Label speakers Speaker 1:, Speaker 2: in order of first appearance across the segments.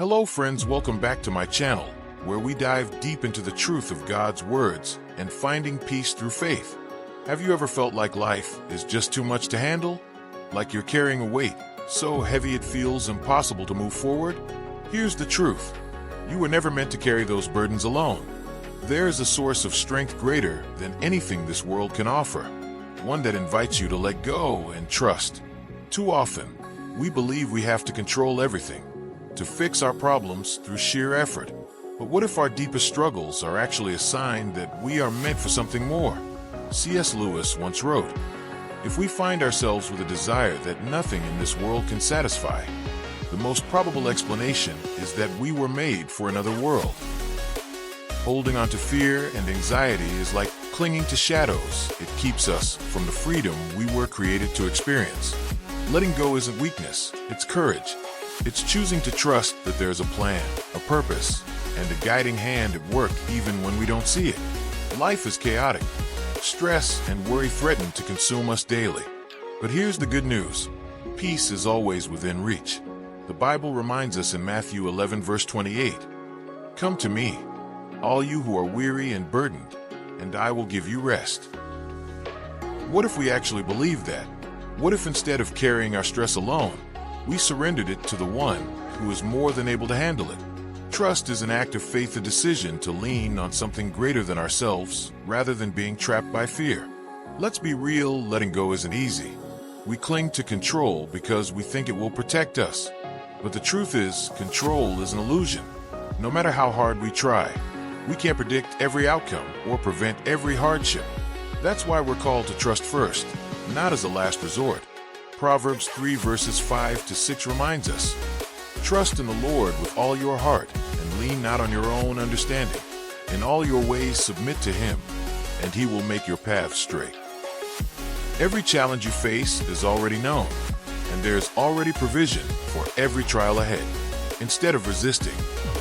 Speaker 1: Hello friends, welcome back to my channel, where we dive deep into the truth of God's words and finding peace through faith. Have you ever felt like life is just too much to handle? Like you're carrying a weight so heavy it feels impossible to move forward? Here's the truth. You were never meant to carry those burdens alone. There is a source of strength greater than anything this world can offer, one that invites you to let go and trust. Too often, we believe we have to control everything, to fix our problems through sheer effort. But what if our deepest struggles are actually a sign that we are meant for something more? C.S. Lewis once wrote, "If we find ourselves with a desire that nothing in this world can satisfy, the most probable explanation is that we were made for another world." Holding on to fear and anxiety is like clinging to shadows. It keeps us from the freedom we were created to experience. Letting go isn't weakness, it's courage. It's choosing to trust that there's a plan, a purpose, and a guiding hand at work even when we don't see it. Life is chaotic. Stress and worry threaten to consume us daily. But here's the good news. Peace is always within reach. The Bible reminds us in Matthew 11 verse 28, "Come to me, all you who are weary and burdened, and I will give you rest." What if we actually believed that? What if instead of carrying our stress alone, we surrendered it to the one who is more than able to handle it? Trust is an act of faith, a decision to lean on something greater than ourselves rather than being trapped by fear. Let's be real, letting go isn't easy. We cling to control because we think it will protect us. But the truth is, control is an illusion. No matter how hard we try, we can't predict every outcome or prevent every hardship. That's why we're called to trust first, not as a last resort. Proverbs 3 verses 5 to 6 reminds us, "Trust in the Lord with all your heart, and lean not on your own understanding. In all your ways submit to Him, and He will make your path straight." Every challenge you face is already known, and there's already provision for every trial ahead. Instead of resisting,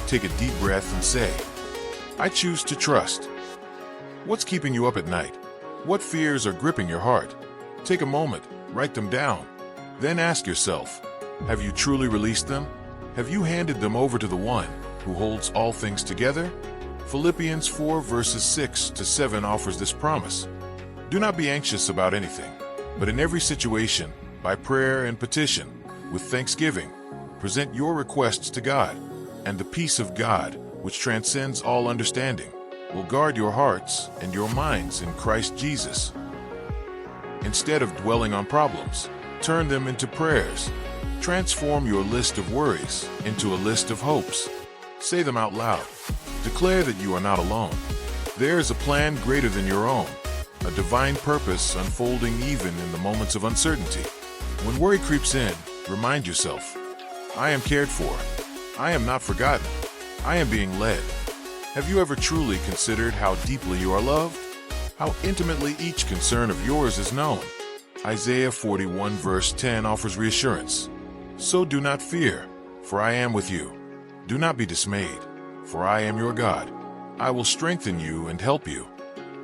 Speaker 1: take a deep breath and say, "I choose to trust." What's keeping you up at night? What fears are gripping your heart? Take a moment, write them down. Then ask yourself, have you truly released them? Have you handed them over to the one who holds all things together? Philippians 4 verses 6 to 7 offers this promise. "Do not be anxious about anything, but in every situation, by prayer and petition, with thanksgiving, present your requests to God, and the peace of God, which transcends all understanding, will guard your hearts and your minds in Christ Jesus." Instead of dwelling on problems, turn them into prayers. Transform your list of worries into a list of hopes. Say them out loud. Declare that you are not alone. There is a plan greater than your own, a divine purpose unfolding even in the moments of uncertainty. When worry creeps in, remind yourself, "I am cared for. I am not forgotten. I am being led." Have you ever truly considered how deeply you are loved? How intimately each concern of yours is known? Isaiah 41 verse 10 offers reassurance. "So do not fear, for I am with you. Do not be dismayed, for I am your God. I will strengthen you and help you.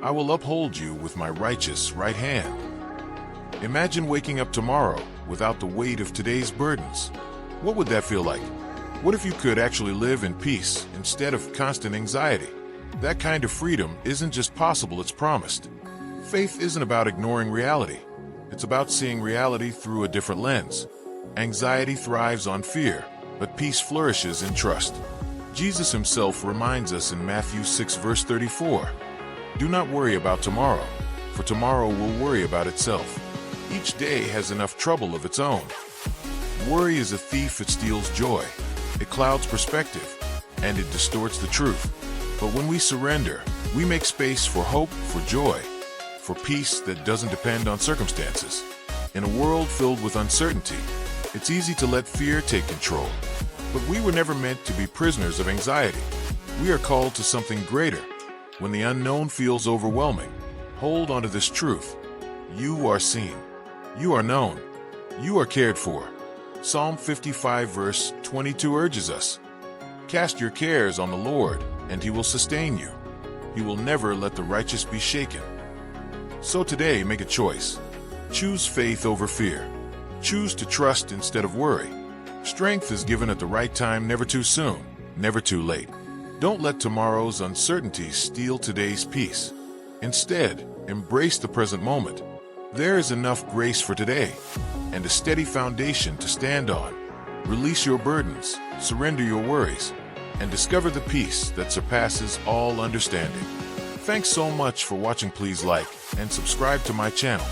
Speaker 1: I will uphold you with my righteous right hand." Imagine waking up tomorrow without the weight of today's burdens. What would that feel like? What if you could actually live in peace instead of constant anxiety? That kind of freedom isn't just possible, it's promised. Faith isn't about ignoring reality. It's about seeing reality through a different lens. Anxiety thrives on fear, but peace flourishes in trust. Jesus himself reminds us in Matthew 6 verse 34, "Do not worry about tomorrow, for tomorrow will worry about itself. Each day has enough trouble of its own." Worry is a thief. It steals joy. It clouds perspective, and it distorts the truth. But when we surrender, we make space for hope, for joy, for peace that doesn't depend on circumstances. In a world filled with uncertainty, it's easy to let fear take control. But we were never meant to be prisoners of anxiety. We are called to something greater. When the unknown feels overwhelming, hold on to this truth. You are seen. You are known. You are cared for. Psalm 55 verse 22 urges us, "Cast your cares on the Lord, and He will sustain you. He will never let the righteous be shaken." So today, make a choice. Choose faith over fear. Choose to trust instead of worry. Strength is given at the right time, never too soon, never too late. Don't let tomorrow's uncertainties steal today's peace. Instead, embrace the present moment. There is enough grace for today and a steady foundation to stand on. Release your burdens, surrender your worries, and discover the peace that surpasses all understanding. Thanks so much for watching. Please like and subscribe to my channel.